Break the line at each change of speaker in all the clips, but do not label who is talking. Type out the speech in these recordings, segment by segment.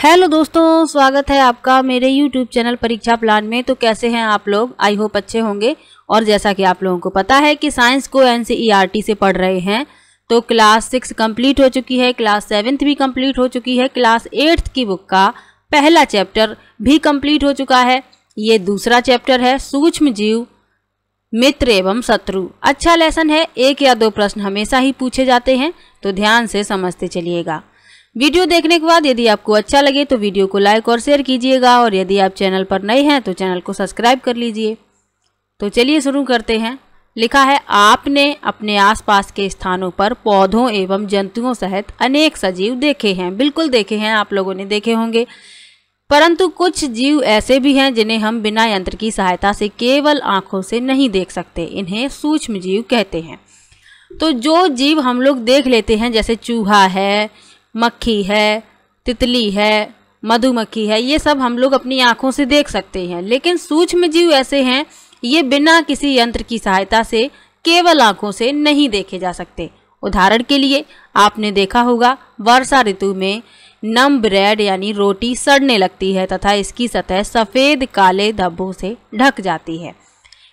Hello दोस्तों, स्वागत है आपका मेरे YouTube चैनल परीक्षा प्लान में। तो कैसे हैं आप लोग? आई होप अच्छे होंगे। और जैसा कि आप लोगों को पता है कि साइंस को NCERT से पढ़ रहे हैं, तो क्लास 6 कंप्लीट हो चुकी है, क्लास 7 भी कंप्लीट हो चुकी है, क्लास 8 की बुक का पहला चैप्टर भी कंप्लीट हो चुका है। ये दूसरा चैप्टर है सूक्ष्म जीव मित्र एवं शत्रु। अच्छा लेसन है, 1 या 2 प्रश्न हमेशा ही पूछे जाते हैं, तो ध्यान से समझते चलिएगा। वीडियो देखने के बाद यदि आपको अच्छा लगे तो वीडियो को लाइक और शेयर कीजिएगा, और यदि आप चैनल पर नए हैं तो चैनल को सब्सक्राइब कर लीजिए। तो चलिए शुरू करते हैं। लिखा है, आपने अपने आसपास के स्थानों पर पौधों एवं जंतुओं सहित अनेक सजीव देखे हैं। बिल्कुल देखे हैं, आप लोगों ने देखे होंगे, परंतु कुछ जीव ऐसे भी हैं जिन्हें हम बिना यंत्र की सहायता से केवल आंखों से नहीं देख सकते। इन्हें सूक्ष्म जीव कहते हैं। तो जो जीव हम लोग देख लेते हैं, जैसे चूहा है, मक्खी है, तितली है, मधुमक्खी है, ये सब हम लोग अपनी आंखों से देख सकते हैं। लेकिन सूक्ष्म जीव ऐसे हैं, ये बिना किसी यंत्र की सहायता से केवल आंखों से नहीं देखे जा सकते। उदाहरण के लिए आपने देखा होगा, वर्षा ऋतु में नम ब्रेड यानी रोटी सड़ने लगती है तथा इसकी सतह सफ़ेद काले धब्बों से ढक जाती है।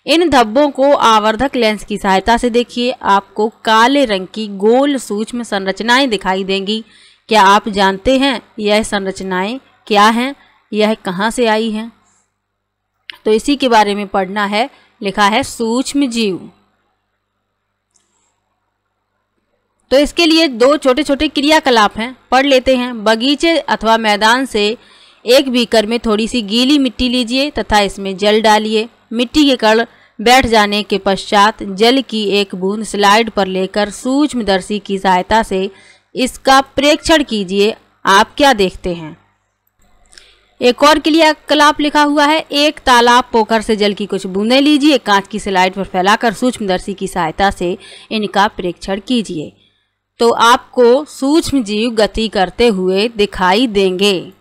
इन धब्बों को आवर्धक लेंस की सहायता से देखिए, आपको काले रंग की गोल सूक्ष्म संरचनाएं दिखाई देंगी। क्या आप जानते हैं यह संरचनाएं क्या हैं, यह कहाँ से आई हैं? तो इसी के बारे में पढ़ना है। लिखा है सूक्ष्म जीव। तो इसके लिए 2 छोटे छोटे क्रियाकलाप हैं, पढ़ लेते हैं। बगीचे अथवा मैदान से एक बीकर में थोड़ी सी गीली मिट्टी लीजिए तथा इसमें जल डालिए। मिट्टी के कण बैठ जाने के पश्चात जल की एक बूंद स्लाइड पर लेकर सूक्ष्मदर्शी की सहायता से इसका प्रेक्षण कीजिए। आप क्या देखते हैं? एक और क्रियाकलाप लिखा हुआ है, एक तालाब पोखर से जल की कुछ बूंदें लीजिए, कांच की स्लाइड पर फैलाकर सूक्ष्मदर्शी की सहायता से इनका प्रेक्षण कीजिए। तो आपको सूक्ष्म जीव गति करते हुए दिखाई देंगे।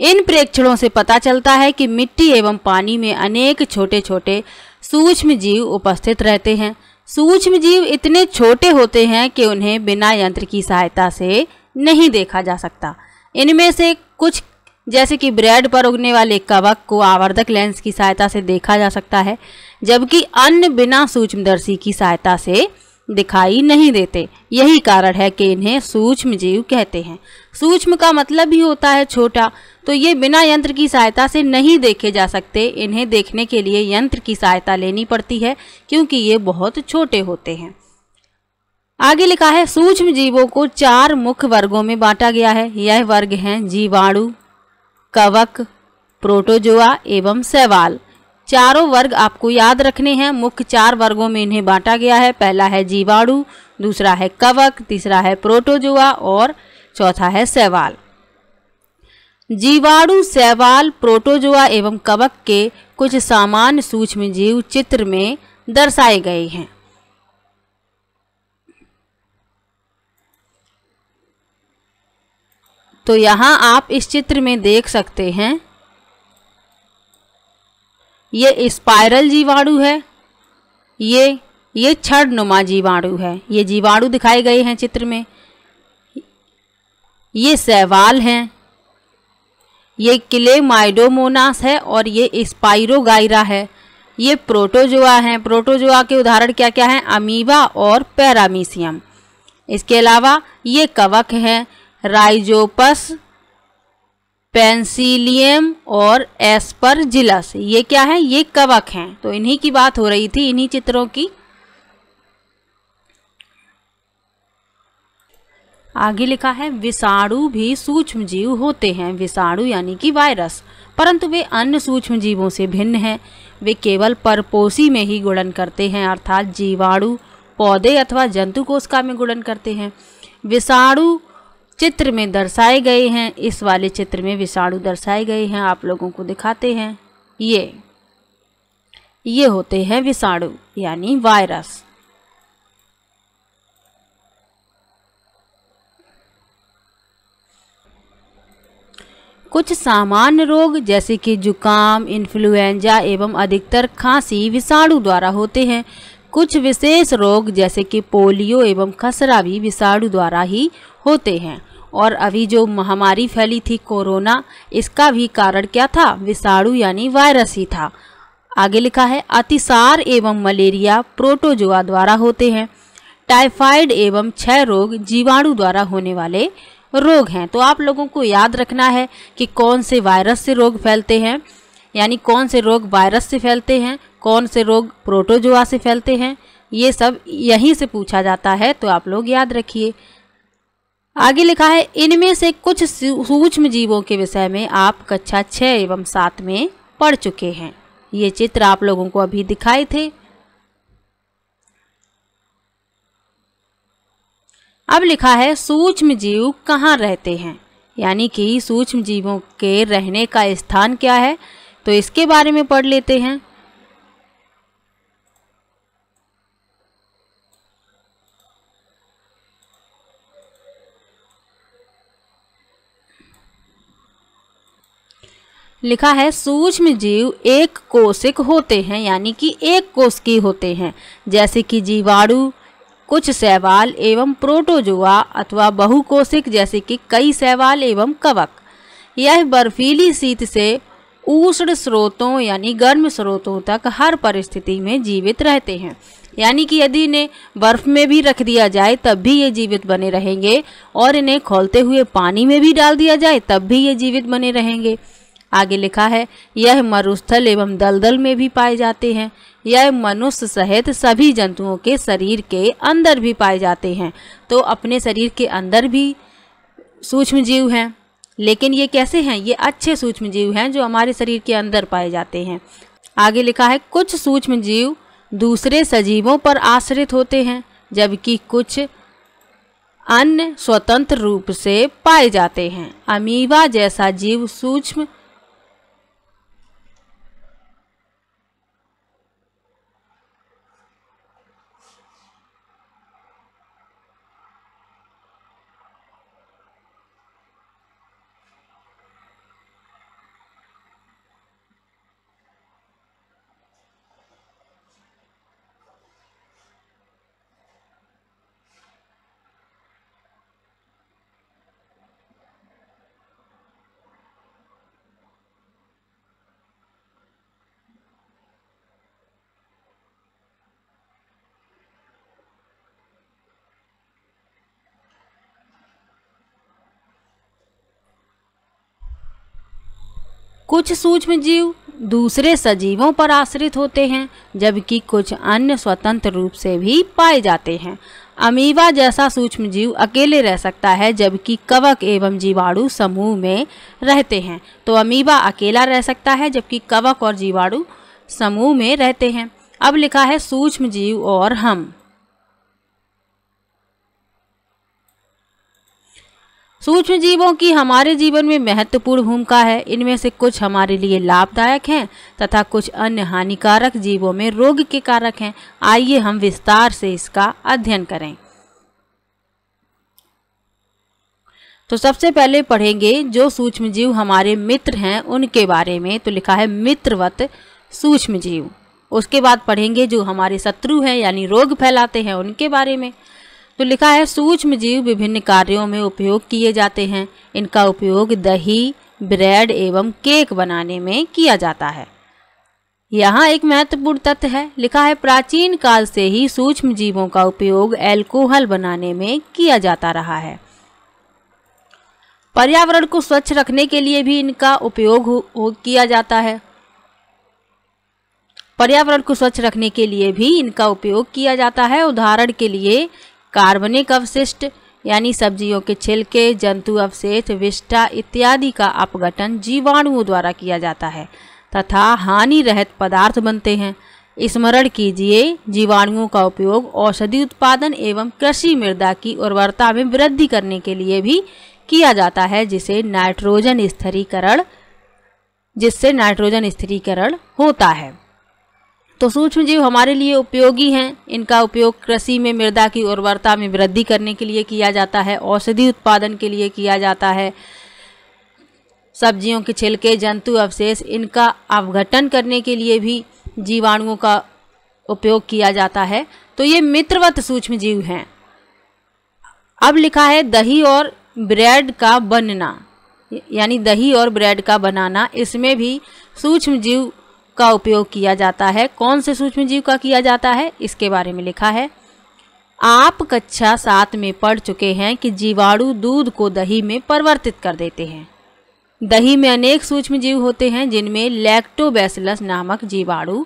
इन प्रेक्षणों से पता चलता है कि मिट्टी एवं पानी में अनेक छोटे छोटे सूक्ष्म जीव उपस्थित रहते हैं। सूक्ष्म जीव इतने छोटे होते हैं कि उन्हें बिना यंत्र की सहायता से नहीं देखा जा सकता। इनमें से कुछ, जैसे कि ब्रेड पर उगने वाले कवक को आवर्धक लेंस की सहायता से देखा जा सकता है, जबकि अन्य बिना सूक्ष्मदर्शी की सहायता से दिखाई नहीं देते। यही कारण है कि इन्हें सूक्ष्म जीव कहते हैं। सूक्ष्म का मतलब ही होता है छोटा, तो ये बिना यंत्र की सहायता से नहीं देखे जा सकते। इन्हें देखने के लिए यंत्र की सहायता लेनी पड़ती है, क्योंकि ये बहुत छोटे होते हैं। आगे लिखा है, सूक्ष्म जीवों को 4 मुख्य वर्गों में बांटा गया है। यह वर्ग हैं जीवाणु, कवक, प्रोटोजोआ एवं शैवाल। चारों वर्ग आपको याद रखने हैं। मुख्य 4 वर्गों में इन्हें बांटा गया है। पहला है जीवाणु, दूसरा है कवक, तीसरा है प्रोटोजोआ और चौथा है शैवाल। जीवाणु, शैवाल, प्रोटोजोआ एवं कवक के कुछ सामान्य सूक्ष्म जीव चित्र में दर्शाए गए हैं। तो यहाँ आप इस चित्र में देख सकते हैं, ये स्पाइरल जीवाणु है, ये छड़नुमा जीवाणु है। ये जीवाणु दिखाए गए हैं चित्र में। ये शैवाल हैं, ये क्लेमाइडोमोनास है और ये स्पाइरोगाइरा है। ये प्रोटोजोआ हैं। प्रोटोजोआ के उदाहरण क्या क्या हैं? अमीबा और पैरामीशियम। इसके अलावा ये कवक हैं, राइजोपस, पेंसिलियम और एस्परजिलस। ये क्या है? ये कवक हैं। तो इन्हीं की बात हो रही थी, इन्हीं चित्रों की। आगे लिखा है, विषाणु भी सूक्ष्म जीव होते हैं। विषाणु यानी कि वायरस, परंतु वे अन्य सूक्ष्म जीवों से भिन्न हैं। वे केवल परपोषी में ही गुणन करते हैं, अर्थात जीवाणु पौधे अथवा जंतु कोशिका में गुणन करते हैं। विषाणु चित्र में दर्शाए गए हैं। इस वाले चित्र में विषाणु दर्शाए गए हैं, आप लोगों को दिखाते हैं। ये होते हैं विषाणु यानी वायरस। कुछ सामान्य रोग जैसे कि जुकाम, इन्फ्लुएंजा एवं अधिकतर खांसी विषाणु द्वारा होते हैं। कुछ विशेष रोग जैसे कि पोलियो एवं खसरा भी विषाणु द्वारा ही होते हैं। और अभी जो महामारी फैली थी कोरोना, इसका भी कारण क्या था? विषाणु यानी वायरस ही था। आगे लिखा है अतिसार एवं मलेरिया प्रोटोजोआ द्वारा होते हैं। टाइफाइड एवं क्षय रोग जीवाणु द्वारा होने वाले रोग हैं। तो आप लोगों को याद रखना है कि कौन से वायरस से रोग फैलते हैं, यानी कौन से रोग वायरस से फैलते हैं, कौन से रोग प्रोटोजोआ से फैलते हैं, ये सब यहीं से पूछा जाता है, तो आप लोग याद रखिए। आगे लिखा है इनमें से कुछ सूक्ष्म जीवों के विषय में आप कक्षा 6 एवं 7 में पढ़ चुके हैं। ये चित्र आप लोगों को अभी दिखाए थे। अब लिखा है सूक्ष्म जीव कहाँ रहते हैं, यानी कि सूक्ष्म जीवों के रहने का स्थान क्या है, तो इसके बारे में पढ़ लेते हैं। लिखा है सूक्ष्म जीव एक कोशिक होते हैं, यानी कि एक कोश के होते हैं, जैसे कि जीवाणु, कुछ शैवाल एवं प्रोटोजोआ अथवा बहुकोशिक जैसे कि कई शैवाल एवं कवक। यह बर्फीली शीत से उष्ण स्रोतों यानी गर्म स्रोतों तक हर परिस्थिति में जीवित रहते हैं। यानी कि यदि इन्हें बर्फ में भी रख दिया जाए तब भी ये जीवित बने रहेंगे, और इन्हें खौलते हुए पानी में भी डाल दिया जाए तब भी ये जीवित बने रहेंगे। आगे लिखा है यह मरुस्थल एवं दलदल में भी पाए जाते हैं। यह मनुष्य सहित सभी जंतुओं के शरीर के अंदर भी पाए जाते हैं। तो अपने शरीर के अंदर भी सूक्ष्म जीव हैं, लेकिन ये कैसे हैं? ये अच्छे सूक्ष्म जीव हैं जो हमारे शरीर के अंदर पाए जाते हैं। आगे लिखा है कुछ सूक्ष्म जीव दूसरे सजीवों पर आश्रित होते हैं, जबकि कुछ अन्य स्वतंत्र रूप से पाए जाते हैं। अमीबा जैसा जीव सूक्ष्म कुछ सूक्ष्म जीव दूसरे सजीवों पर आश्रित होते हैं, जबकि कुछ अन्य स्वतंत्र रूप से भी पाए जाते हैं। अमीबा जैसा सूक्ष्म जीव अकेले रह सकता है, जबकि कवक एवं जीवाणु समूह में रहते हैं। तो अमीबा अकेला रह सकता है, जबकि कवक और जीवाणु समूह में रहते हैं। अब लिखा है सूक्ष्म जीव और हम। सूक्ष्म जीवों की हमारे जीवन में महत्वपूर्ण भूमिका है। इनमें से कुछ हमारे लिए लाभदायक हैं तथा कुछ अन्य हानिकारक जीवों में रोग के कारक हैं। आइए हम विस्तार से इसका अध्ययन करें। तो सबसे पहले पढ़ेंगे जो सूक्ष्म जीव हमारे मित्र हैं उनके बारे में। तो लिखा है मित्रवत सूक्ष्म जीव। उसके बाद पढ़ेंगे जो हमारे शत्रु हैं यानी रोग फैलाते हैं उनके बारे में। तो लिखा है सूक्ष्म जीव विभिन्न कार्यों में उपयोग किए जाते हैं। इनका उपयोग दही, ब्रेड एवं केक बनाने में किया जाता है। यहाँ एक महत्वपूर्ण तथ्य है। लिखा है प्राचीन काल से ही सूक्ष्म जीवों का उपयोग अल्कोहल बनाने में किया जाता रहा है। पर्यावरण को स्वच्छ रखने के लिए भी इनका उपयोग किया जाता है। पर्यावरण को स्वच्छ रखने के लिए भी इनका उपयोग किया जाता है। उदाहरण के लिए कार्बनिक अवशिष्ट यानी सब्जियों के छिलके, जंतु अवशेष, विष्ठा इत्यादि का अपघटन जीवाणुओं द्वारा किया जाता है तथा हानि रहित पदार्थ बनते हैं। स्मरण कीजिए जीवाणुओं का उपयोग औषधि उत्पादन एवं कृषि मृदा की उर्वरता में वृद्धि करने के लिए भी किया जाता है, जिससे नाइट्रोजन स्थिरीकरण होता है। तो सूक्ष्म जीव हमारे लिए उपयोगी हैं। इनका उपयोग कृषि में मृदा की उर्वरता में वृद्धि करने के लिए किया जाता है, औषधि उत्पादन के लिए किया जाता है, सब्जियों के छिलके, जंतु अवशेष इनका अपघटन करने के लिए भी जीवाणुओं का उपयोग किया जाता है, तो ये मित्रवत सूक्ष्म जीव हैं। अब लिखा है दही और ब्रेड का बनना, यानी दही और ब्रेड का बनाना, इसमें भी सूक्ष्म जीव का उपयोग किया जाता है। कौन से सूक्ष्म जीव का किया जाता है, इसके बारे में लिखा है। आप कक्षा 7 में पढ़ चुके हैं कि जीवाणु दूध को दही में परिवर्तित कर देते हैं। दही में अनेक सूक्ष्म जीव होते हैं जिनमें लैक्टोबैसिलस नामक जीवाणु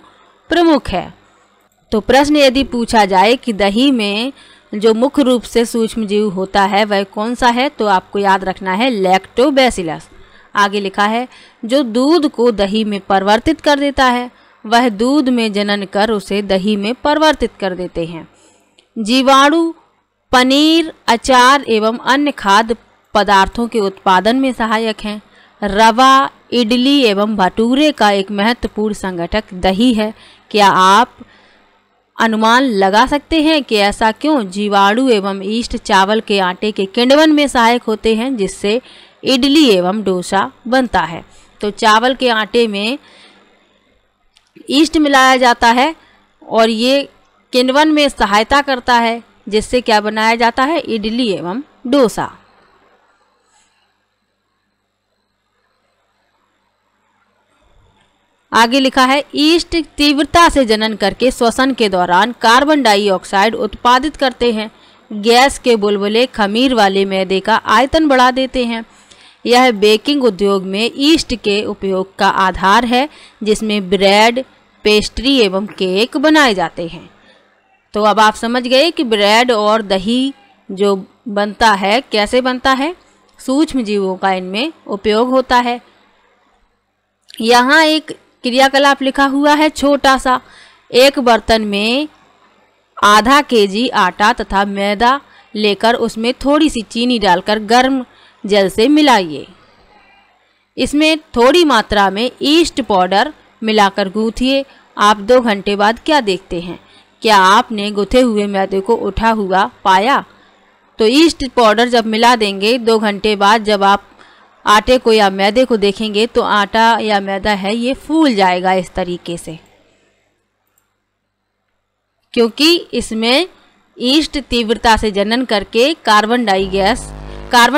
प्रमुख है। तो प्रश्न यदि पूछा जाए कि दही में जो मुख्य रूप से सूक्ष्म जीव होता है वह कौन सा है, तो आपको याद रखना है लैक्टोबैसिलस। आगे लिखा है जो दूध को दही में परिवर्तित कर देता है वह दूध में जनन कर उसे दही में परिवर्तित कर देते हैं। जीवाणु पनीर, अचार एवं अन्य खाद्य पदार्थों के उत्पादन में सहायक हैं। रवा, इडली एवं भटूरे का एक महत्वपूर्ण संगठक दही है। क्या आप अनुमान लगा सकते हैं कि ऐसा क्यों? जीवाणु एवं ईस्ट चावल के आटे के किण्वन में सहायक होते हैं जिससे इडली एवं डोसा बनता है। तो चावल के आटे में ईस्ट मिलाया जाता है और ये किण्वन में सहायता करता है जिससे क्या बनाया जाता है, इडली एवं डोसा। आगे लिखा है ईस्ट तीव्रता से जनन करके श्वसन के दौरान कार्बन डाइऑक्साइड उत्पादित करते हैं। गैस के बुलबुले खमीर वाले मैदे का आयतन बढ़ा देते हैं। यह बेकिंग उद्योग में ईस्ट के उपयोग का आधार है जिसमें ब्रेड, पेस्ट्री एवं केक बनाए जाते हैं। तो अब आप समझ गए कि ब्रेड और दही जो बनता है कैसे बनता है, सूक्ष्म जीवों का इनमें उपयोग होता है। यहाँ एक क्रियाकलाप लिखा हुआ है छोटा सा। एक बर्तन में आधा केजी आटा तथा मैदा लेकर उसमें थोड़ी सी चीनी डालकर गर्म जल से मिलाइए। इसमें थोड़ी मात्रा में ईस्ट पाउडर मिलाकर गूंथिए। आप 2 घंटे बाद क्या देखते हैं? क्या आपने गुथे हुए मैदे को उठा हुआ पाया? तो ईस्ट पाउडर जब मिला देंगे 2 घंटे बाद जब आप आटे को या मैदे को देखेंगे तो आटा या मैदा है ये फूल जाएगा इस तरीके से, क्योंकि इसमें ईस्ट तीव्रता से जनन करके कार्बन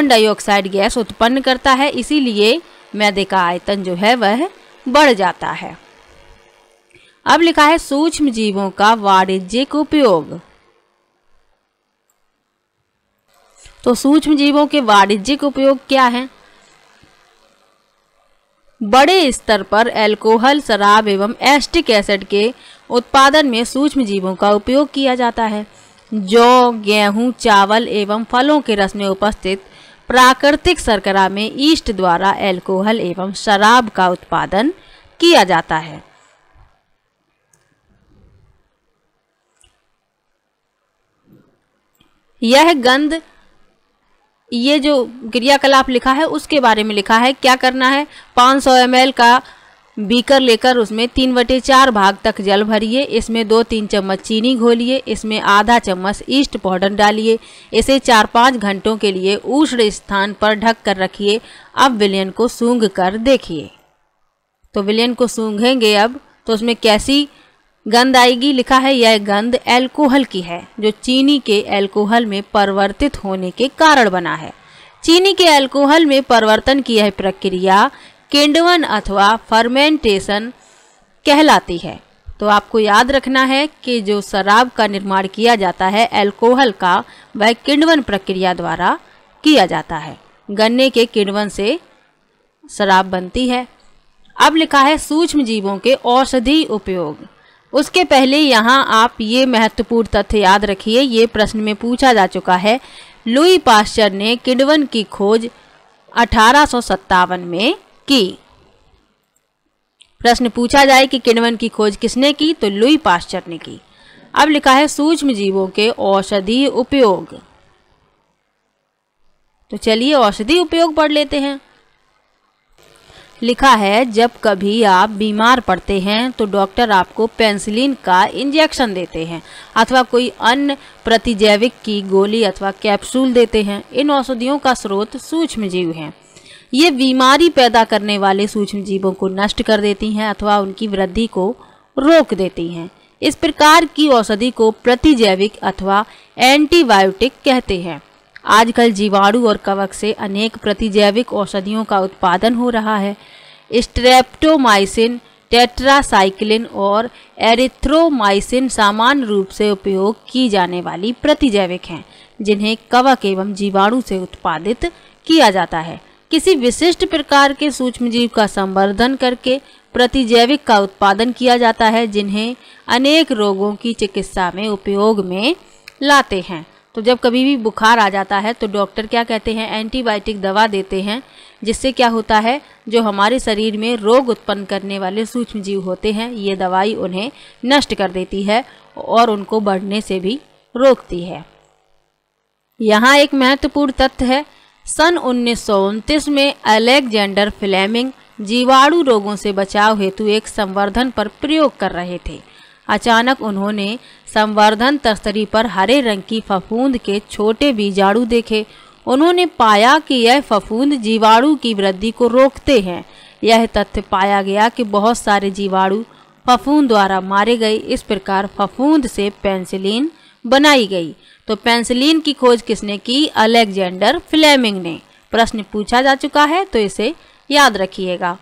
डाइऑक्साइड गैस उत्पन्न करता है, इसीलिए मैदे का आयतन जो है वह बढ़ जाता है। अब लिखा है सूक्ष्म जीवों का वाणिज्यिक उपयोग। तो सूक्ष्म जीवों के वाणिज्यिक उपयोग क्या हैं? बड़े स्तर पर अल्कोहल, शराब एवं एसिटिक एसिड के उत्पादन में सूक्ष्म जीवों का उपयोग किया जाता है। जौ, गेहूं, चावल एवं फलों के रस में उपस्थित प्राकृतिक शर्करा में ईस्ट द्वारा अल्कोहल एवं शराब का उत्पादन किया जाता है। यह गंध, ये जो क्रियाकलाप लिखा है उसके बारे में लिखा है। क्या करना है? 500 ml का बीकर लेकर उसमें 3/4 भाग तक जल भरिए। इसमें 2-3 चम्मच चीनी घोलिए। इसमें आधा चम्मच ईस्ट पाउडर डालिए। इसे 4-5 घंटों के लिए उष्ण स्थान पर ढक कर रखिए। अब विलयन को सूंघ कर देखिए। तो विलयन को सूंघेंगे अब तो उसमें कैसी गंध आएगी? लिखा है यह गंध अल्कोहल की है जो चीनी के अल्कोहल में परिवर्तित होने के कारण बना है। चीनी के अल्कोहल में परिवर्तन की यह प्रक्रिया किण्वन अथवा फर्मेंटेशन कहलाती है। तो आपको याद रखना है कि जो शराब का निर्माण किया जाता है अल्कोहल का, वह किण्वन प्रक्रिया द्वारा किया जाता है। गन्ने के किण्वन से शराब बनती है। अब लिखा है सूक्ष्म जीवों के औषधि उपयोग। उसके पहले यहाँ आप ये महत्वपूर्ण तथ्य याद रखिए, ये प्रश्न में पूछा जा चुका है। लुई पाश्चर ने किण्वन की खोज 1857 में की। प्रश्न पूछा जाए कि किण्वन की खोज किसने की, तो लुई पाश्चर ने की। अब लिखा है सूक्ष्म जीवों के औषधीय उपयोग। तो चलिए औषधि उपयोग पढ़ लेते हैं। लिखा है जब कभी आप बीमार पड़ते हैं तो डॉक्टर आपको पेनिसिलिन का इंजेक्शन देते हैं अथवा कोई अन्य प्रतिजैविक की गोली अथवा कैप्सूल देते हैं। इन औषधियों का स्रोत सूक्ष्म जीव हैं। ये बीमारी पैदा करने वाले सूक्ष्म जीवों को नष्ट कर देती हैं अथवा उनकी वृद्धि को रोक देती हैं। इस प्रकार की औषधि को प्रतिजैविक अथवा एंटीबायोटिक कहते हैं। आजकल जीवाणु और कवक से अनेक प्रतिजैविक औषधियों का उत्पादन हो रहा है। स्ट्रेप्टोमाइसिन, टेट्रासाइक्लिन और एरिथ्रोमाइसिन सामान्य रूप से उपयोग की जाने वाली प्रतिजैविक हैं, जिन्हें कवक एवं जीवाणु से उत्पादित किया जाता है। किसी विशिष्ट प्रकार के सूक्ष्मजीव का संवर्धन करके प्रतिजैविक का उत्पादन किया जाता है, जिन्हें अनेक रोगों की चिकित्सा में उपयोग में लाते हैं। तो जब कभी भी बुखार आ जाता है तो डॉक्टर क्या कहते हैं, एंटीबायोटिक दवा देते हैं, जिससे क्या होता है, जो हमारे शरीर में रोग उत्पन्न करने वाले सूक्ष्मजीव होते हैं, ये दवाई उन्हें नष्ट कर देती है और उनको बढ़ने से भी रोकती है। यहाँ एक महत्वपूर्ण तथ्य है, सन 1929 में अलेक्जेंडर फ्लेमिंग जीवाणु रोगों से बचाव हेतु एक संवर्धन पर प्रयोग कर रहे थे। अचानक उन्होंने संवर्धन तस्तरी पर हरे रंग की फफूंद के छोटे बीजाणु देखे। उन्होंने पाया कि यह फफूंद जीवाणु की वृद्धि को रोकते हैं। यह तथ्य पाया गया कि बहुत सारे जीवाणु फफूंद द्वारा मारे गए। इस प्रकार फफूंद से पेनिसिलिन बनाई गई। तो पेनिसिलिन की खोज किसने की? अलेक्जेंडर फ्लेमिंग ने। प्रश्न पूछा जा चुका है तो इसे याद रखिएगा।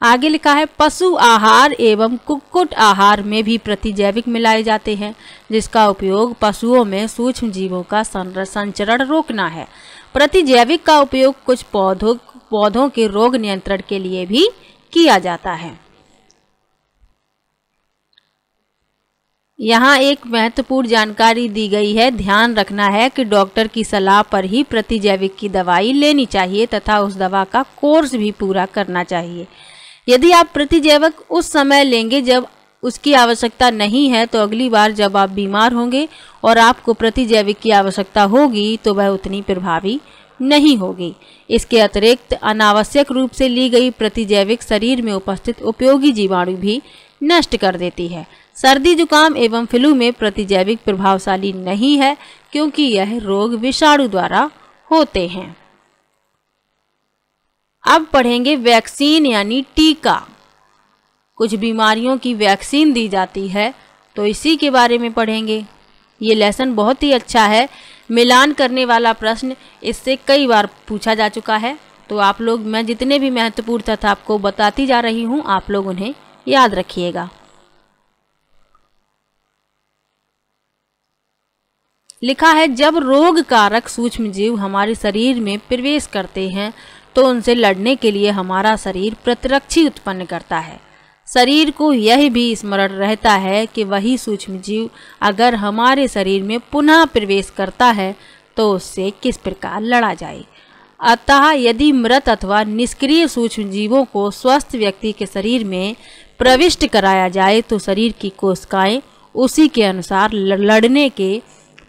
आगे लिखा है, पशु आहार एवं कुक्कुट आहार में भी प्रतिजैविक मिलाए जाते हैं, जिसका उपयोग पशुओं में सूक्ष्म जीवों का संचरण रोकना है। प्रतिजैविक का उपयोग कुछ पौधों के रोग नियंत्रण के लिए भी किया जाता है। यहाँ एक महत्वपूर्ण जानकारी दी गई है। ध्यान रखना है कि डॉक्टर की सलाह पर ही प्रतिजैविक की दवाई लेनी चाहिए तथा उस दवा का कोर्स भी पूरा करना चाहिए। यदि आप प्रतिजैविक उस समय लेंगे जब उसकी आवश्यकता नहीं है, तो अगली बार जब आप बीमार होंगे और आपको प्रतिजैविक की आवश्यकता होगी तो वह उतनी प्रभावी नहीं होगी। इसके अतिरिक्त अनावश्यक रूप से ली गई प्रतिजैविक शरीर में उपस्थित उपयोगी जीवाणु भी नष्ट कर देती है। सर्दी जुकाम एवं फ्लू में प्रतिजैविक प्रभावशाली नहीं है, क्योंकि यह रोग विषाणु द्वारा होते हैं। अब पढ़ेंगे वैक्सीन यानी टीका। कुछ बीमारियों की वैक्सीन दी जाती है, तो इसी के बारे में पढ़ेंगे। ये लेसन बहुत ही अच्छा है। मिलान करने वाला प्रश्न इससे कई बार पूछा जा चुका है, तो आप लोग, मैं जितने भी महत्वपूर्ण तथ्य आपको बताती जा रही हूँ, आप लोग उन्हें याद रखिएगा। लिखा है, जब रोग कारक सूक्ष्मजीव हमारे शरीर में प्रवेश करते हैं तो उनसे लड़ने के लिए हमारा शरीर प्रतिरक्षी उत्पन्न करता है। शरीर को यह भी स्मरण रहता है कि वही सूक्ष्मजीव अगर हमारे शरीर में पुनः प्रवेश करता है तो उससे किस प्रकार लड़ा जाए। अतः यदि मृत अथवा निष्क्रिय सूक्ष्मजीवों को स्वस्थ व्यक्ति के शरीर में प्रविष्ट कराया जाए तो शरीर की कोशिकाएं उसी के अनुसार लड़ने के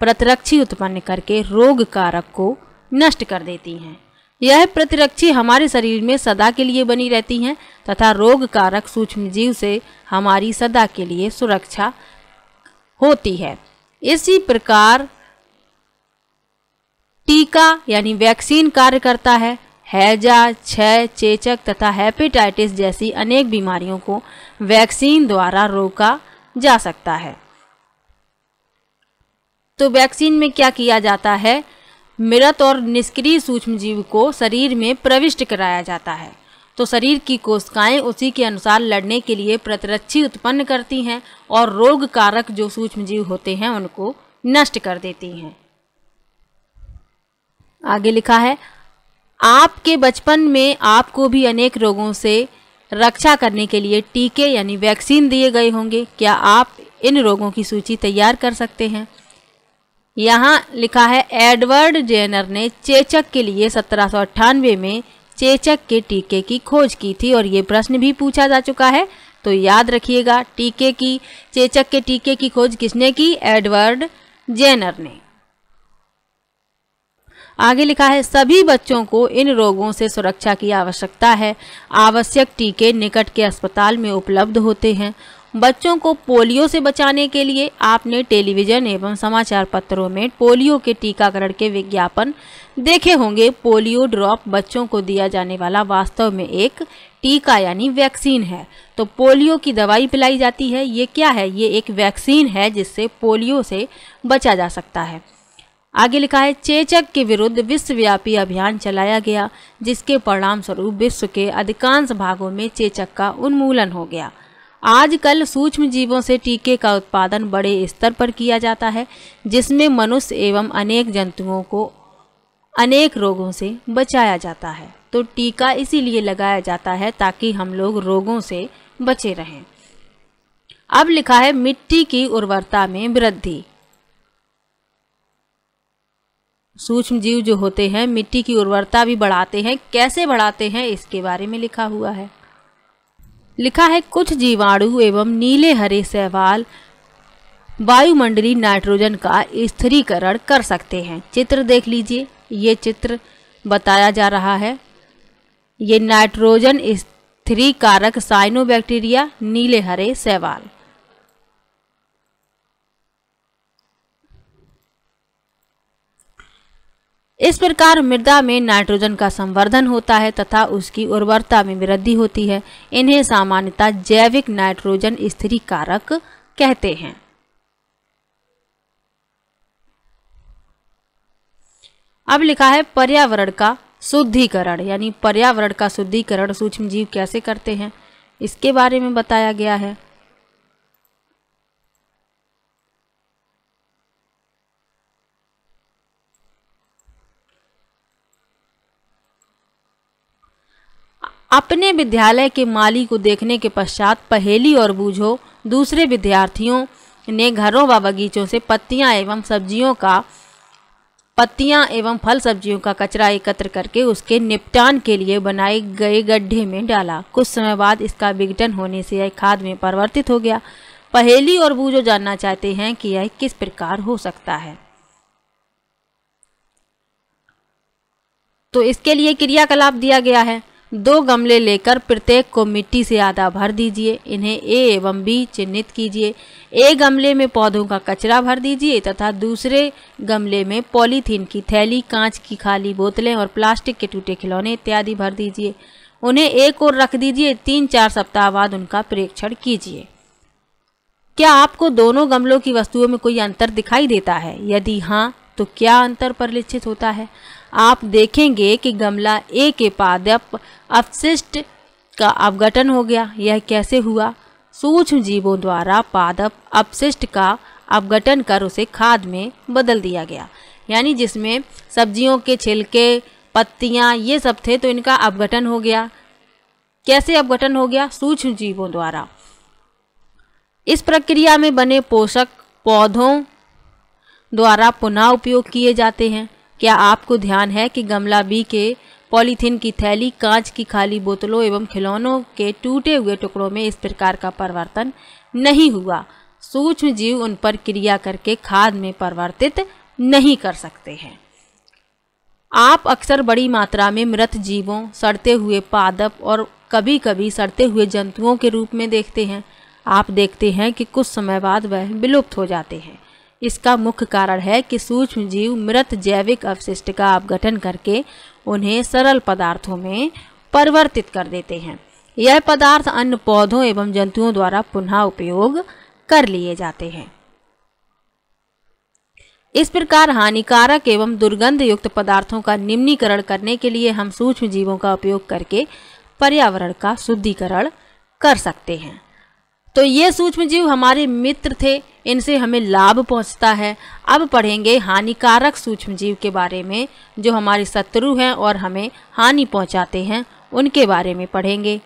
प्रतिरक्षी उत्पन्न करके रोग कारक को नष्ट कर देती हैं। यह प्रतिरक्षी हमारे शरीर में सदा के लिए बनी रहती हैं तथा रोग कारक सूक्ष्मजीव से हमारी सदा के लिए सुरक्षा होती है। इसी प्रकार टीका यानी वैक्सीन कार्य करता है। हैजा, क्षय, चेचक तथा हेपेटाइटिस जैसी अनेक बीमारियों को वैक्सीन द्वारा रोका जा सकता है। तो वैक्सीन में क्या किया जाता है? मृत और निष्क्रिय सूक्ष्मजीव को शरीर में प्रविष्ट कराया जाता है, तो शरीर की कोशिकाएं उसी के अनुसार लड़ने के लिए प्रतिरक्षी उत्पन्न करती हैं और रोग कारक जो सूक्ष्मजीव होते हैं उनको नष्ट कर देती हैं। आगे लिखा है, आपके बचपन में आपको भी अनेक रोगों से रक्षा करने के लिए टीके यानी वैक्सीन दिए गए होंगे। क्या आप इन रोगों की सूची तैयार कर सकते हैं? यहाँ लिखा है, एडवर्ड जेनर ने चेचक के लिए 1798 में चेचक के टीके की खोज की थी और ये प्रश्न भी पूछा जा चुका है, तो याद रखिएगा। चेचक के टीके की खोज किसने की? एडवर्ड जेनर ने। आगे लिखा है, सभी बच्चों को इन रोगों से सुरक्षा की आवश्यकता है। आवश्यक टीके निकट के अस्पताल में उपलब्ध होते हैं बच्चों को पोलियो से बचाने के लिए आपने टेलीविजन एवं समाचार पत्रों में पोलियो के टीकाकरण के विज्ञापन देखे होंगे। पोलियो ड्रॉप बच्चों को दिया जाने वाला वास्तव में एक टीका यानी वैक्सीन है। तो पोलियो की दवाई पिलाई जाती है, ये क्या है? ये एक वैक्सीन है जिससे पोलियो से बचा जा सकता है। आगे लिखा है, चेचक के विरुद्ध विश्वव्यापी अभियान चलाया गया, जिसके परिणाम स्वरूप विश्व के अधिकांश भागों में चेचक का उन्मूलन हो गया। आजकल सूक्ष्म जीवों से टीके का उत्पादन बड़े स्तर पर किया जाता है, जिसमें मनुष्य एवं अनेक जंतुओं को अनेक रोगों से बचाया जाता है। तो टीका इसीलिए लगाया जाता है ताकि हम लोग रोगों से बचे रहें। अब लिखा है, मिट्टी की उर्वरता में वृद्धि। सूक्ष्म जीव जो होते हैं मिट्टी की उर्वरता भी बढ़ाते हैं। कैसे बढ़ाते हैं इसके बारे में लिखा हुआ है। लिखा है, कुछ जीवाणु एवं नीले हरे शैवाल वायुमंडलीय नाइट्रोजन का स्थिरीकरण कर सकते हैं। चित्र देख लीजिए, ये चित्र बताया जा रहा है। ये नाइट्रोजन स्थिरीकारक साइनोबैक्टीरिया नीले हरे शैवाल। इस प्रकार मृदा में नाइट्रोजन का संवर्धन होता है तथा उसकी उर्वरता में वृद्धि होती है। इन्हें सामान्यतः जैविक नाइट्रोजन स्थिरीकारक कहते हैं। अब लिखा है, पर्यावरण का शुद्धिकरण, यानी पर्यावरण का शुद्धिकरण सूक्ष्मजीव कैसे करते हैं इसके बारे में बताया गया है। अपने विद्यालय के माली को देखने के पश्चात पहेली और बूझो दूसरे विद्यार्थियों ने घरों व बगीचों से पत्तियां एवं फल सब्जियों का कचरा एकत्र करके उसके निपटान के लिए बनाए गए गड्ढे में डाला। कुछ समय बाद इसका विघटन होने से यह खाद में परिवर्तित हो गया। पहेली और बूझो जानना चाहते हैं कि यह किस प्रकार हो सकता है। तो इसके लिए क्रियाकलाप दिया गया है। 2 गमले लेकर प्रत्येक को मिट्टी से आधा भर दीजिए। इन्हें ए एवं बी चिन्हित कीजिए। एक गमले में पौधों का कचरा भर दीजिए तथा दूसरे गमले में पॉलीथीन की थैली, कांच की खाली बोतलें और प्लास्टिक के टूटे खिलौने इत्यादि भर दीजिए। उन्हें एक ओर रख दीजिए। 3-4 सप्ताह बाद उनका परीक्षण कीजिए। क्या आपको दोनों गमलों की वस्तुओं में कोई अंतर दिखाई देता है? यदि हाँ, तो क्या अंतर परिलक्षित होता है? आप देखेंगे कि गमला ए के पादप अपशिष्ट का अपघटन हो गया। यह कैसे हुआ? सूक्ष्म जीवों द्वारा पादप अपशिष्ट का अपघटन कर उसे खाद में बदल दिया गया। यानी जिसमें सब्जियों के छिलके, पत्तियां ये सब थे, तो इनका अपघटन हो गया। कैसे अपघटन हो गया? सूक्ष्म जीवों द्वारा। इस प्रक्रिया में बने पोषक पौधों द्वारा पुनः उपयोग किए जाते हैं। क्या आपको ध्यान है कि गमला बी के पॉलीथीन की थैली, कांच की खाली बोतलों एवं खिलौनों के टूटे हुए टुकड़ों में इस प्रकार का परिवर्तन नहीं हुआ? सूक्ष्म जीव उन पर क्रिया करके खाद में परिवर्तित नहीं कर सकते हैं। आप अक्सर बड़ी मात्रा में मृत जीवों, सड़ते हुए पादप और कभी कभी सड़ते हुए जंतुओं के रूप में देखते हैं। आप देखते हैं कि कुछ समय बाद वह विलुप्त हो जाते हैं। इसका मुख्य कारण है कि सूक्ष्म जीव मृत जैविक अपशिष्ट का अपघटन करके उन्हें सरल पदार्थों में परिवर्तित कर देते हैं। यह पदार्थ अन्य पौधों एवं जंतुओं द्वारा पुनः उपयोग कर लिए जाते हैं। इस प्रकार हानिकारक एवं दुर्गंध युक्त पदार्थों का निम्नीकरण करने के लिए हम सूक्ष्म जीवों का उपयोग करके पर्यावरण का शुद्धिकरण कर सकते हैं। तो ये सूक्ष्म जीव हमारे मित्र थे, इनसे हमें लाभ पहुंचता है। अब पढ़ेंगे हानिकारक सूक्ष्म जीव के बारे में, जो हमारे शत्रु हैं और हमें हानि पहुंचाते हैं, उनके बारे में पढ़ेंगे।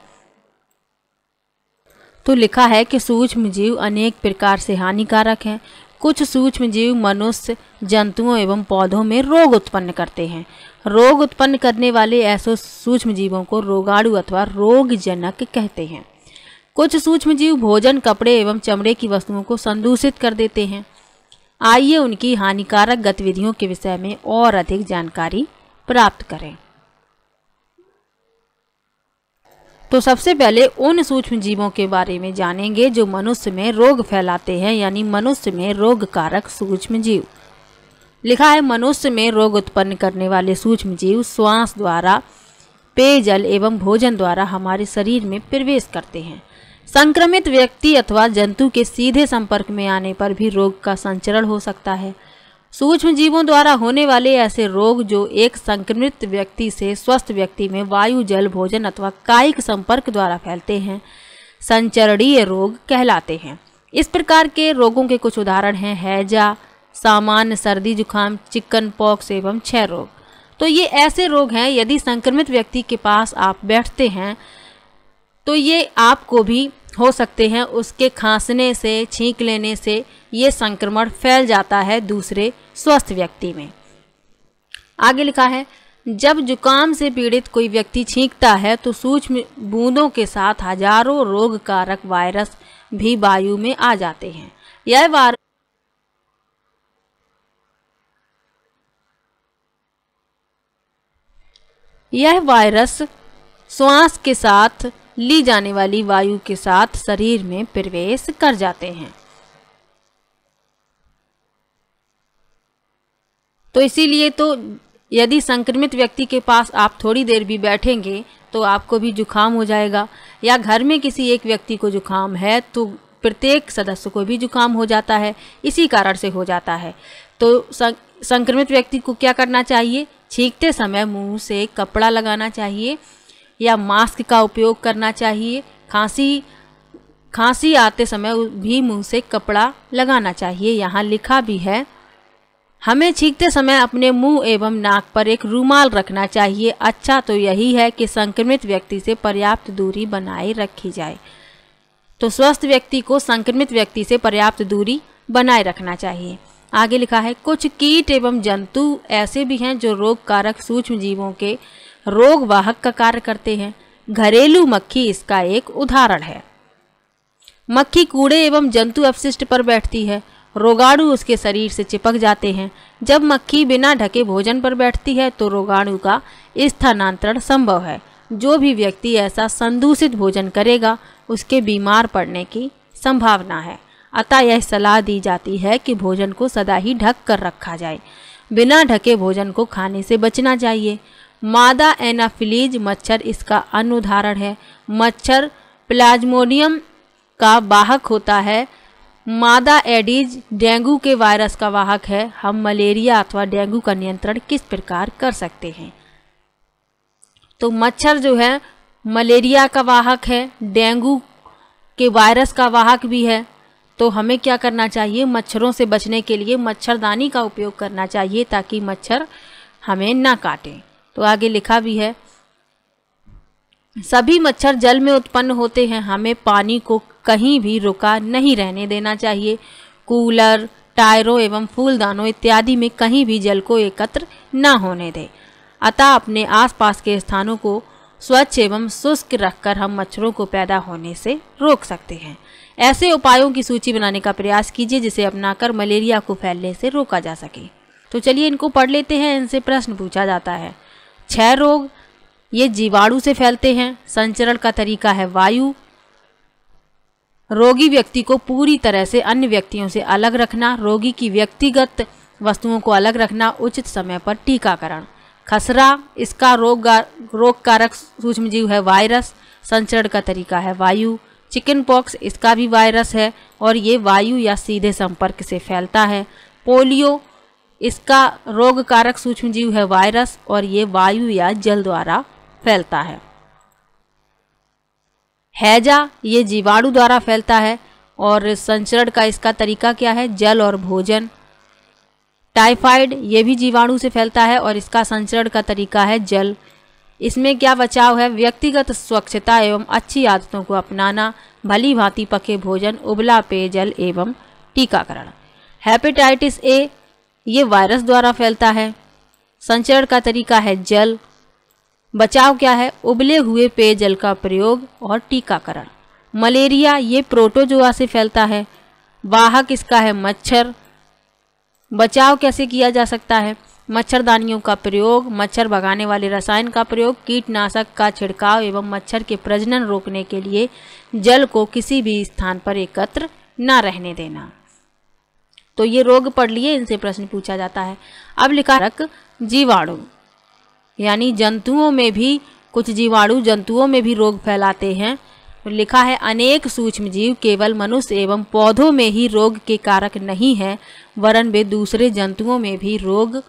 तो लिखा है कि सूक्ष्म जीव अनेक प्रकार से हानिकारक हैं। कुछ सूक्ष्म जीव मनुष्य, जंतुओं एवं पौधों में रोग उत्पन्न करते हैं। रोग उत्पन्न करने वाले ऐसे सूक्ष्म जीवों को रोगाणु अथवा रोगजनक कहते हैं। कुछ सूक्ष्म जीव भोजन, कपड़े एवं चमड़े की वस्तुओं को संदूषित कर देते हैं। आइए उनकी हानिकारक गतिविधियों के विषय में और अधिक जानकारी प्राप्त करें। तो सबसे पहले उन सूक्ष्म जीवों के बारे में जानेंगे जो मनुष्य में रोग फैलाते हैं, यानी मनुष्य में रोग कारक सूक्ष्म जीव। लिखा है मनुष्य में रोग उत्पन्न करने वाले सूक्ष्म जीव श्वास द्वारा, पेयजल एवं भोजन द्वारा हमारे शरीर में प्रवेश करते हैं। संक्रमित व्यक्ति अथवा जंतु के सीधे संपर्क में आने पर भी रोग का संचरण हो सकता है। सूक्ष्म जीवों द्वारा होने वाले ऐसे रोग जो एक संक्रमित व्यक्ति से स्वस्थ व्यक्ति में वायु, जल, भोजन अथवा कायिक संपर्क द्वारा फैलते हैं, संचरणीय रोग कहलाते हैं। इस प्रकार के रोगों के कुछ उदाहरण हैं हैजा, सामान्य सर्दी जुकाम, चिकन पॉक्स एवं क्षय रोग। तो ये ऐसे रोग हैं, यदि संक्रमित व्यक्ति के पास आप बैठते हैं तो ये आपको भी हो सकते हैं। उसके खांसने से, छींक लेने से ये संक्रमण फैल जाता है दूसरे स्वस्थ व्यक्ति में। आगे लिखा है जब जुकाम से पीड़ित कोई व्यक्ति छींकता है तो सूक्ष्म बूंदों के साथ हजारों रोग कारक वायरस भी वायु में आ जाते हैं। यह वायरस श्वास के साथ ली जाने वाली वायु के साथ शरीर में प्रवेश कर जाते हैं। तो इसीलिए तो यदि संक्रमित व्यक्ति के पास आप थोड़ी देर भी बैठेंगे तो आपको भी जुकाम हो जाएगा, या घर में किसी एक व्यक्ति को जुकाम है तो प्रत्येक सदस्य को भी जुकाम हो जाता है, इसी कारण से हो जाता है। तो संक्रमित व्यक्ति को क्या करना चाहिए? छींकते समय मुंह से कपड़ा लगाना चाहिए या मास्क का उपयोग करना चाहिए। खांसी आते समय भी मुंह से कपड़ा लगाना चाहिए। यहाँ लिखा भी है हमें छींकते समय अपने मुंह एवं नाक पर एक रुमाल रखना चाहिए। अच्छा तो यही है कि संक्रमित व्यक्ति से पर्याप्त दूरी बनाए रखी जाए। तो स्वस्थ व्यक्ति को संक्रमित व्यक्ति से पर्याप्त दूरी बनाए रखना चाहिए। आगे लिखा है कुछ कीट एवं जंतु ऐसे भी हैं जो रोग कारक सूक्ष्म जीवों के रोग वाहक का कार्य करते हैं। घरेलू मक्खी इसका एक उदाहरण है। मक्खी कूड़े एवं जंतु अपशिष्ट पर बैठती है, रोगाणु उसके शरीर से चिपक जाते हैं। जब मक्खी बिना ढके भोजन पर बैठती है तो रोगाणु का स्थानांतरण संभव है। जो भी व्यक्ति ऐसा संदूषित भोजन करेगा उसके बीमार पड़ने की संभावना है। अतः यह सलाह दी जाती है कि भोजन को सदा ही ढक कर रखा जाए। बिना ढके भोजन को खाने से बचना चाहिए। मादा एनाफिलीज मच्छर इसका अन्य उदाहरण है। मच्छर प्लाज्मोडियम का वाहक होता है। मादा एडीज डेंगू के वायरस का वाहक है। हम मलेरिया अथवा डेंगू का नियंत्रण किस प्रकार कर सकते हैं? तो मच्छर जो है मलेरिया का वाहक है, डेंगू के वायरस का वाहक भी है। तो हमें क्या करना चाहिए? मच्छरों से बचने के लिए मच्छरदानी का उपयोग करना चाहिए ताकि मच्छर हमें ना काटें। तो आगे लिखा भी है सभी मच्छर जल में उत्पन्न होते हैं। हमें पानी को कहीं भी रुका नहीं रहने देना चाहिए। कूलर, टायरों एवं फूलदानों इत्यादि में कहीं भी जल को एकत्र न होने दें। अतः अपने आसपास के स्थानों को स्वच्छ एवं शुष्क रखकर हम मच्छरों को पैदा होने से रोक सकते हैं। ऐसे उपायों की सूची बनाने का प्रयास कीजिए जिसे अपनाकर मलेरिया को फैलने से रोका जा सके। तो चलिए इनको पढ़ लेते हैं। इनसे प्रश्न पूछा जाता है। क्षय रोग, ये जीवाणु से फैलते हैं। संचरण का तरीका है वायु। रोगी व्यक्ति को पूरी तरह से अन्य व्यक्तियों से अलग रखना। रोगी की व्यक्तिगत वस्तुओं को अलग रखना। उचित समय पर टीकाकरण। खसरा, इसका रोग कारक सूक्ष्म जीव है वायरस। संचरण का तरीका है वायु। चिकन पॉक्स, इसका भी वायरस है और ये वायु या सीधे संपर्क से फैलता है। पोलियो, इसका रोग कारक सूक्ष्म जीव है वायरस और ये वायु या जल द्वारा फैलता है। हैजा, ये जीवाणु द्वारा फैलता है और संचरण का इसका तरीका क्या है? जल और भोजन। टाइफाइड, ये भी जीवाणु से फैलता है और इसका संचरण का तरीका है जल। इसमें क्या बचाव है? व्यक्तिगत स्वच्छता एवं अच्छी आदतों को अपनाना, भली भांति पके भोजन, उबला पेयजल एवं टीकाकरण। हेपेटाइटिस ए, ये वायरस द्वारा फैलता है। संचरण का तरीका है जल। बचाव क्या है? उबले हुए पेयजल का प्रयोग और टीकाकरण। मलेरिया, ये प्रोटोजोआ से फैलता है। वाहक इसका है मच्छर। बचाव कैसे किया जा सकता है? मच्छरदानियों का प्रयोग, मच्छर भगाने वाले रसायन का प्रयोग, कीटनाशक का छिड़काव एवं मच्छर के प्रजनन रोकने के लिए जल को किसी भी स्थान पर एकत्र न रहने देना। तो ये रोग पढ़ लिए, इनसे प्रश्न पूछा जाता है। अब लिखा रख जीवाणु, यानी जंतुओं में भी कुछ जीवाणु जंतुओं में भी रोग फैलाते हैं। लिखा है अनेक सूक्ष्म जीव केवल मनुष्य एवं पौधों में ही रोग के कारक नहीं है, वरन वे दूसरे जंतुओं में भी रोग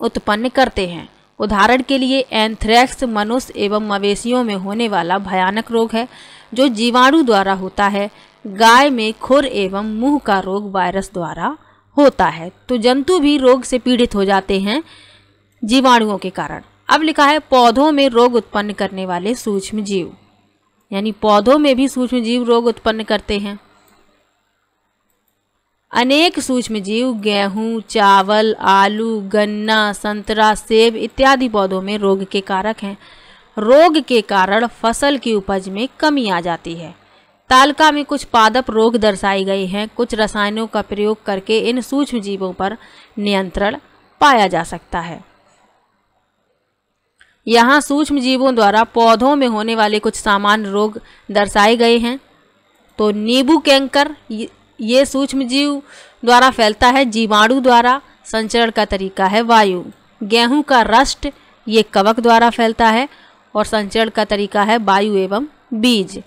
उत्पन्न करते हैं। उदाहरण के लिए एंथ्रेक्स मनुष्य एवं मवेशियों में होने वाला भयानक रोग है जो जीवाणु द्वारा होता है। गाय में खुर एवं मुंह का रोग वायरस द्वारा होता है। तो जंतु भी रोग से पीड़ित हो जाते हैं जीवाणुओं के कारण। अब लिखा है पौधों में रोग उत्पन्न करने वाले सूक्ष्म जीव, यानी पौधों में भी सूक्ष्म जीव रोग उत्पन्न करते हैं। अनेक सूक्ष्म जीव गेहूं, चावल, आलू, गन्ना, संतरा, सेब इत्यादि पौधों में रोग के कारक हैं। रोग के कारण फसल की उपज में कमी आ जाती है। तालिका में कुछ पादप रोग दर्शाए गए हैं। कुछ रसायनों का प्रयोग करके इन सूक्ष्म जीवों पर नियंत्रण पाया जा सकता है। यहाँ सूक्ष्म जीवों द्वारा पौधों में होने वाले कुछ सामान्य रोग दर्शाए गए हैं। तो नींबू कैंकर ये सूक्ष्म जीव द्वारा फैलता है, जीवाणु द्वारा। संचरण का तरीका है वायु। गेहूं का रस्ट ये कवक द्वारा फैलता है और संचरण का तरीका है वायु एवं बीज।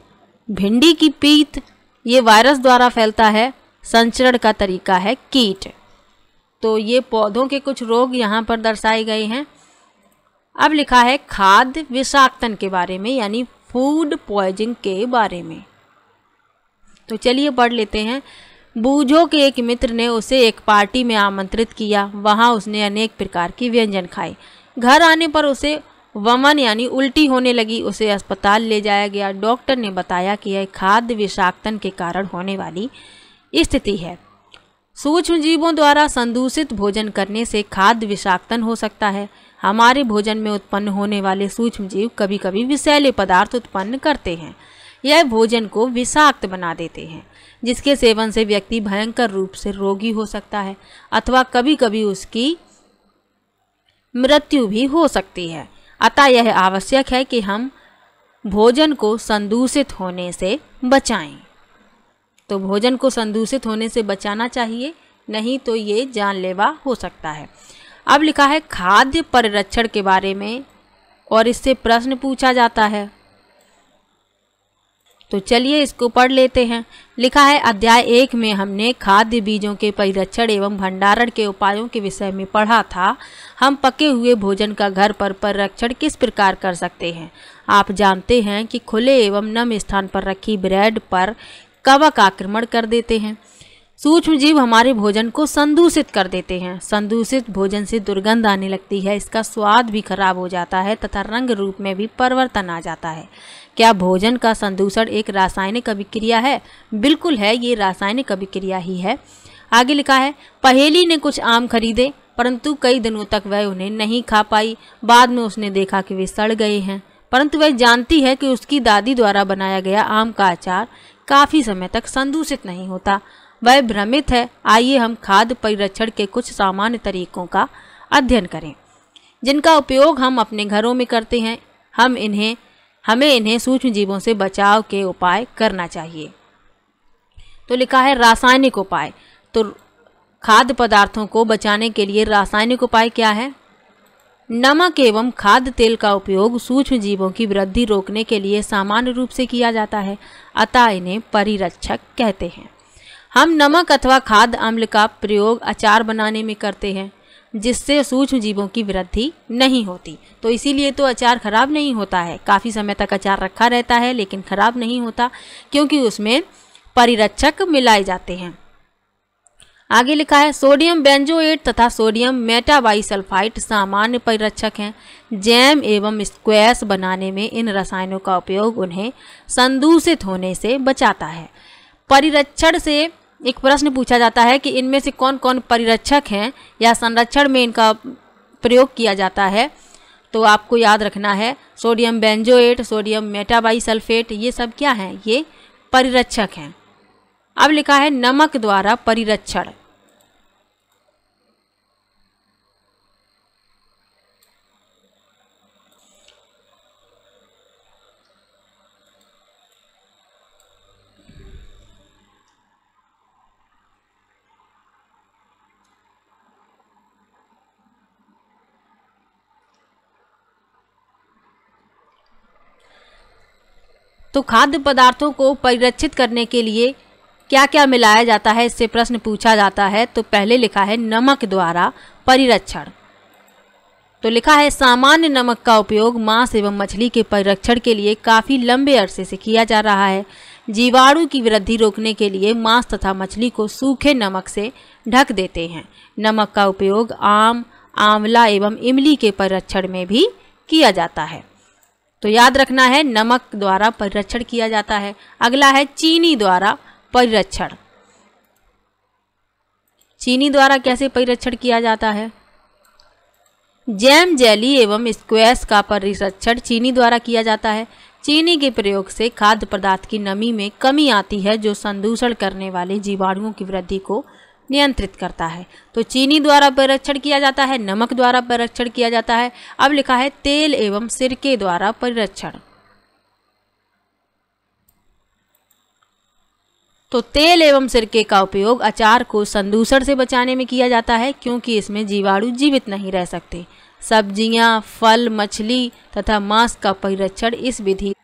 भिंडी की पीत ये वायरस द्वारा फैलता है, संचरण का तरीका है कीट। तो ये पौधों के कुछ रोग यहाँ पर दर्शाए गए हैं। अब लिखा है खाद्य विषाक्तन के बारे में, यानी फूड पॉइजनिंग के बारे में। तो चलिए पढ़ लेते हैं। बूझो के एक मित्र ने उसे एक पार्टी में आमंत्रित किया। वहां उसने अनेक प्रकार की व्यंजन खाए। घर आने पर उसे वमन यानी उल्टी होने लगी। उसे अस्पताल ले जाया गया। डॉक्टर ने बताया कि यह खाद्य विषाक्तन के कारण होने वाली स्थिति है। सूक्ष्म जीवों द्वारा संदूषित भोजन करने से खाद्य विषाक्तन हो सकता है। हमारे भोजन में उत्पन्न होने वाले सूक्ष्म जीव कभी कभी विषैले पदार्थ उत्पन्न करते हैं। यह भोजन को विषाक्त बना देते हैं, जिसके सेवन से व्यक्ति भयंकर रूप से रोगी हो सकता है अथवा कभी कभी उसकी मृत्यु भी हो सकती है। अतः यह आवश्यक है कि हम भोजन को संदूषित होने से बचाएं। तो भोजन को संदूषित होने से बचाना चाहिए, नहीं तो ये जानलेवा हो सकता है। अब लिखा है खाद्य परिरक्षण के बारे में और इससे प्रश्न पूछा जाता है। तो चलिए इसको पढ़ लेते हैं। लिखा है अध्याय 1 में हमने खाद्य बीजों के परिरक्षण एवं भंडारण के उपायों के विषय में पढ़ा था। हम पके हुए भोजन का घर पर परिरक्षण किस प्रकार कर सकते हैं। आप जानते हैं कि खुले एवं नम स्थान पर रखी ब्रेड पर कवक आक्रमण कर देते हैं। सूक्ष्म जीव हमारे भोजन को संदूषित कर देते हैं। संदूषित भोजन से दुर्गंध आने लगती है, इसका स्वाद भी खराब हो जाता है तथा रंग रूप में भी परिवर्तन आ जाता है। क्या भोजन का संदूषण एक रासायनिक अभिक्रिया है? बिल्कुल है, ये रासायनिक अभिक्रिया ही है। आगे लिखा है पहेली ने कुछ आम खरीदे, परंतु कई दिनों तक वह उन्हें नहीं खा पाई। बाद में उसने देखा कि वे सड़ गए हैं, परंतु वह जानती है कि उसकी दादी द्वारा बनाया गया आम का अचार काफी समय तक संदूषित नहीं होता। वह भ्रमित है। आइए हम खाद्य परिरक्षण के कुछ सामान्य तरीकों का अध्ययन करें, जिनका उपयोग हम अपने घरों में करते हैं। हमें इन्हें सूक्ष्म जीवों से बचाव के उपाय करना चाहिए। तो लिखा है रासायनिक उपाय। तो खाद्य पदार्थों को बचाने के लिए रासायनिक उपाय क्या है? नमक एवं खाद्य तेल का उपयोग सूक्ष्म जीवों की वृद्धि रोकने के लिए सामान्य रूप से किया जाता है, अतः इन्हें परिरक्षक कहते हैं। हम नमक अथवा खाद्य अम्ल का प्रयोग अचार बनाने में करते हैं, जिससे सूक्ष्म जीवों की वृद्धि नहीं होती। तो इसीलिए तो अचार खराब नहीं होता है। काफ़ी समय तक अचार रखा रहता है लेकिन खराब नहीं होता, क्योंकि उसमें परिरक्षक मिलाए जाते हैं। आगे लिखा है सोडियम बेंजोएट तथा सोडियम मेटाबाइसल्फाइड सामान्य परिरक्षक हैं। जैम एवं स्क्वैश बनाने में इन रसायनों का उपयोग उन्हें संदूषित होने से बचाता है। परिरक्षण से एक प्रश्न पूछा जाता है कि इनमें से कौन कौन परिरक्षक हैं या संरक्षण में इनका प्रयोग किया जाता है। तो आपको याद रखना है सोडियम बेंजोएट, सोडियम मेटाबाइसल्फेट, ये सब क्या हैं? ये परिरक्षक हैं। अब लिखा है नमक द्वारा परिरक्षण। तो खाद्य पदार्थों को परिरक्षित करने के लिए क्या क्या मिलाया जाता है, इससे प्रश्न पूछा जाता है। तो पहले लिखा है नमक द्वारा परिरक्षण। तो लिखा है सामान्य नमक का उपयोग मांस एवं मछली के परिरक्षण के लिए काफ़ी लंबे अरसे से किया जा रहा है। जीवाणु की वृद्धि रोकने के लिए मांस तथा मछली को सूखे नमक से ढक देते हैं। नमक का उपयोग आम, आंवला एवं इमली के परिरक्षण में भी किया जाता है। तो याद रखना है नमक द्वारा परिरक्षण किया जाता है। अगला है चीनी द्वारा परिरक्षण। चीनी द्वारा कैसे परिरक्षण किया जाता है? जैम, जेली एवं स्क्वैश का परिरक्षण चीनी द्वारा किया जाता है। चीनी के प्रयोग से खाद्य पदार्थ की नमी में कमी आती है, जो संदूषण करने वाले जीवाणुओं की वृद्धि को नियंत्रित करता है। तो चीनी द्वारा परिरक्षण किया जाता है, नमक द्वारा परिरक्षण किया जाता है। अब लिखा है तेल एवं सिरके द्वारा परिरक्षण। तो तेल एवं सिरके का उपयोग अचार को संदूषण से बचाने में किया जाता है, क्योंकि इसमें जीवाणु जीवित नहीं रह सकते। सब्जियां, फल, मछली तथा मांस का परिरक्षण इस विधि।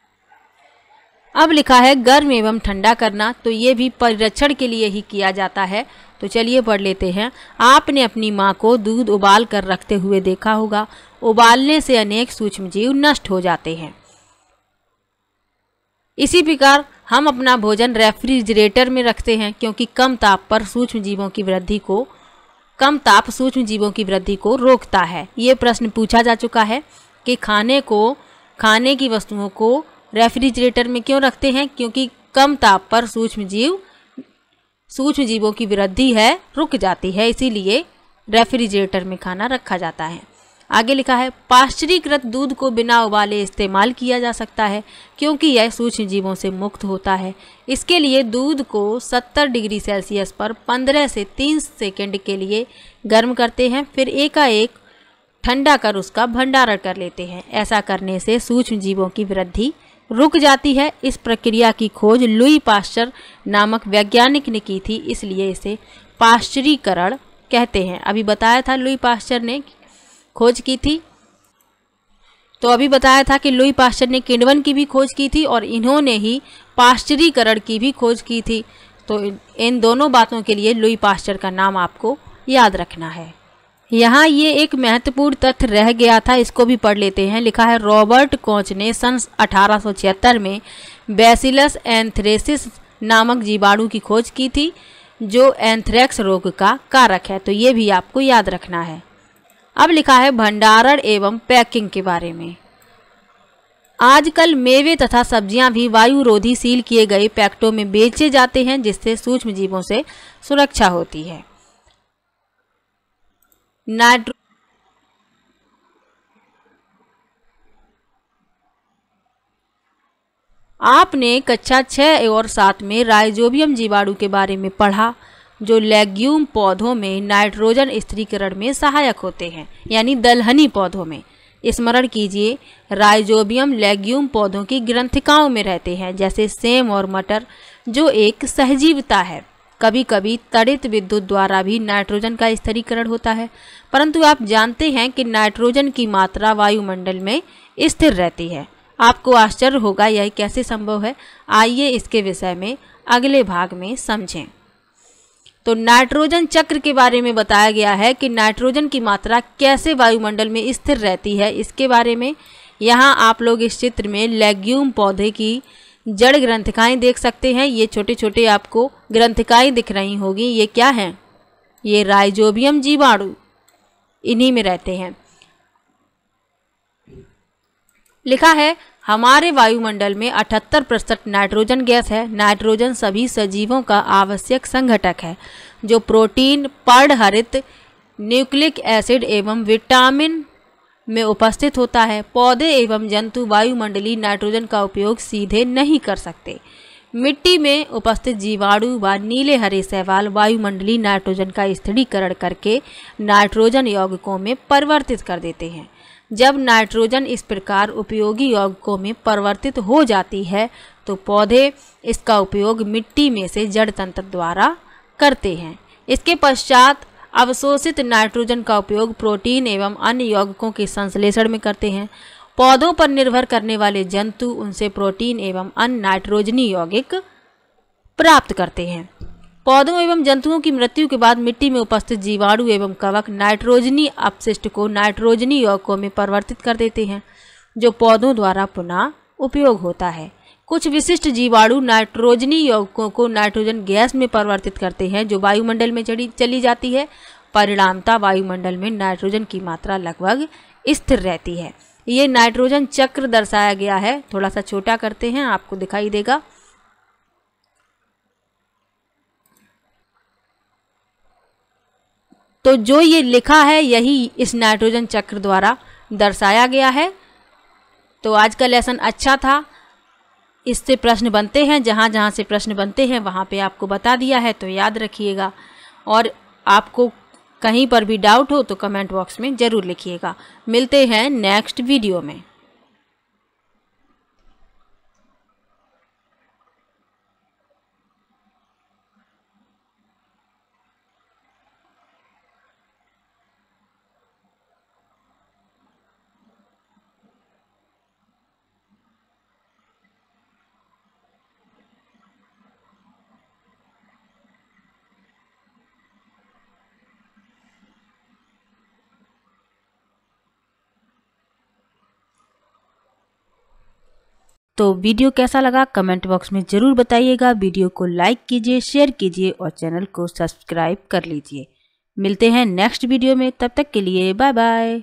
अब लिखा है गर्म एवं ठंडा करना। तो ये भी परिरक्षण के लिए ही किया जाता है। तो चलिए पढ़ लेते हैं। आपने अपनी माँ को दूध उबाल कर रखते हुए देखा होगा। उबालने से अनेक सूक्ष्मजीव नष्ट हो जाते हैं। इसी प्रकार हम अपना भोजन रेफ्रिजरेटर में रखते हैं, क्योंकि कम ताप सूक्ष्म जीवों की वृद्धि को रोकता है। ये प्रश्न पूछा जा चुका है कि खाने की वस्तुओं को रेफ्रिजरेटर में क्यों रखते हैं? क्योंकि कम ताप पर सूक्ष्म जीवों की वृद्धि है रुक जाती है, इसीलिए रेफ्रिजरेटर में खाना रखा जाता है। आगे लिखा है पाश्चरीकृत दूध को बिना उबाले इस्तेमाल किया जा सकता है, क्योंकि यह सूक्ष्म जीवों से मुक्त होता है। इसके लिए दूध को 70 डिग्री सेल्सियस पर 15 से 30 सेकंड के लिए गर्म करते हैं, फिर एकाएक ठंडा कर उसका भंडारण कर लेते हैं। ऐसा करने से सूक्ष्म जीवों की वृद्धि रुक जाती है। इस प्रक्रिया की खोज लुई पाश्चर नामक वैज्ञानिक ने की थी, इसलिए इसे पाश्चरीकरण कहते हैं। अभी बताया था लुई पाश्चर ने खोज की थी। तो अभी बताया था कि लुई पाश्चर ने किण्वन की भी खोज की थी और इन्होंने ही पाश्चरीकरण की भी खोज की थी। तो इन दोनों बातों के लिए लुई पाश्चर का नाम आपको याद रखना है। यहाँ ये एक महत्वपूर्ण तथ्य रह गया था, इसको भी पढ़ लेते हैं। लिखा है रॉबर्ट कोच ने सन 1876 में बैसिलस एंथ्रेसिस नामक जीवाणु की खोज की थी, जो एंथ्रेक्स रोग का कारक है। तो ये भी आपको याद रखना है। अब लिखा है भंडारण एवं पैकिंग के बारे में। आजकल मेवे तथा सब्जियां भी वायुरोधी सील किए गए पैकेटों में बेचे जाते हैं, जिससे सूक्ष्म जीवों से सुरक्षा होती है। आपने कक्षा 6 और 7 में राइजोबियम जीवाणु के बारे में पढ़ा, जो लेग्यूम पौधों में नाइट्रोजन स्थिरीकरण में सहायक होते हैं, यानी दलहनी पौधों में। स्मरण कीजिए, राइजोबियम लेग्यूम पौधों की ग्रंथिकाओं में रहते हैं, जैसे सेम और मटर, जो एक सहजीविता है। कभी कभी तड़ित विद्युत द्वारा भी नाइट्रोजन का स्थिरीकरण होता है, परंतु आप जानते हैं कि नाइट्रोजन की मात्रा वायुमंडल में स्थिर रहती है। आपको आश्चर्य होगा यह कैसे संभव है। आइए इसके विषय में अगले भाग में समझें। तो नाइट्रोजन चक्र के बारे में बताया गया है कि नाइट्रोजन की मात्रा कैसे वायुमंडल में स्थिर रहती है। इसके बारे में यहाँ आप लोग इस चित्र में लेग्यूम पौधे की जड़ ग्रंथिकाएं देख सकते हैं। ये छोटे छोटे आपको ग्रंथिकाएं दिख रही होगी। ये क्या हैं? ये राइजोबियम जीवाणु इन्हीं में रहते हैं। लिखा है हमारे वायुमंडल में 78% नाइट्रोजन गैस है। नाइट्रोजन सभी सजीवों का आवश्यक संघटक है, जो प्रोटीन, पर्णहरित, न्यूक्लिक एसिड एवं विटामिन में उपस्थित होता है। पौधे एवं जंतु वायुमंडलीय नाइट्रोजन का उपयोग सीधे नहीं कर सकते। मिट्टी में उपस्थित जीवाणु व नीले हरे शैवाल वायुमंडलीय नाइट्रोजन का स्थिरीकरण करके नाइट्रोजन यौगिकों में परिवर्तित कर देते हैं। जब नाइट्रोजन इस प्रकार उपयोगी यौगिकों में परिवर्तित हो जाती है, तो पौधे इसका उपयोग मिट्टी में से जड़ तंत्र द्वारा करते हैं। इसके पश्चात अवशोषित नाइट्रोजन का उपयोग प्रोटीन एवं अन्य यौगिकों के संश्लेषण में करते हैं। पौधों पर निर्भर करने वाले जंतु उनसे प्रोटीन एवं अन्य नाइट्रोजनी यौगिक प्राप्त करते हैं। पौधों एवं जंतुओं की मृत्यु के बाद मिट्टी में उपस्थित जीवाणु एवं कवक नाइट्रोजनी अपशिष्ट को नाइट्रोजनी यौगिकों में परिवर्तित कर देते हैं, जो पौधों द्वारा पुनः उपयोग होता है। कुछ विशिष्ट जीवाणु नाइट्रोजनी यौगिकों को नाइट्रोजन गैस में परिवर्तित करते हैं, जो वायुमंडल में चली जाती है। परिणामतः वायुमंडल में नाइट्रोजन की मात्रा लगभग स्थिर रहती है। ये नाइट्रोजन चक्र दर्शाया गया है। थोड़ा सा छोटा करते हैं, आपको दिखाई देगा। तो जो ये लिखा है यही इस नाइट्रोजन चक्र द्वारा दर्शाया गया है। तो आज का लेसन अच्छा था। इससे प्रश्न बनते हैं, जहाँ जहाँ से प्रश्न बनते हैं वहाँ पे आपको बता दिया है, तो याद रखिएगा। और आपको कहीं पर भी डाउट हो तो कमेंट बॉक्स में ज़रूर लिखिएगा। मिलते हैं नेक्स्ट वीडियो में। तो वीडियो कैसा लगा कमेंट बॉक्स में ज़रूर बताइएगा। वीडियो को लाइक कीजिए, शेयर कीजिए और चैनल को सब्सक्राइब कर लीजिए। मिलते हैं नेक्स्ट वीडियो में, तब तक के लिए बाय बाय।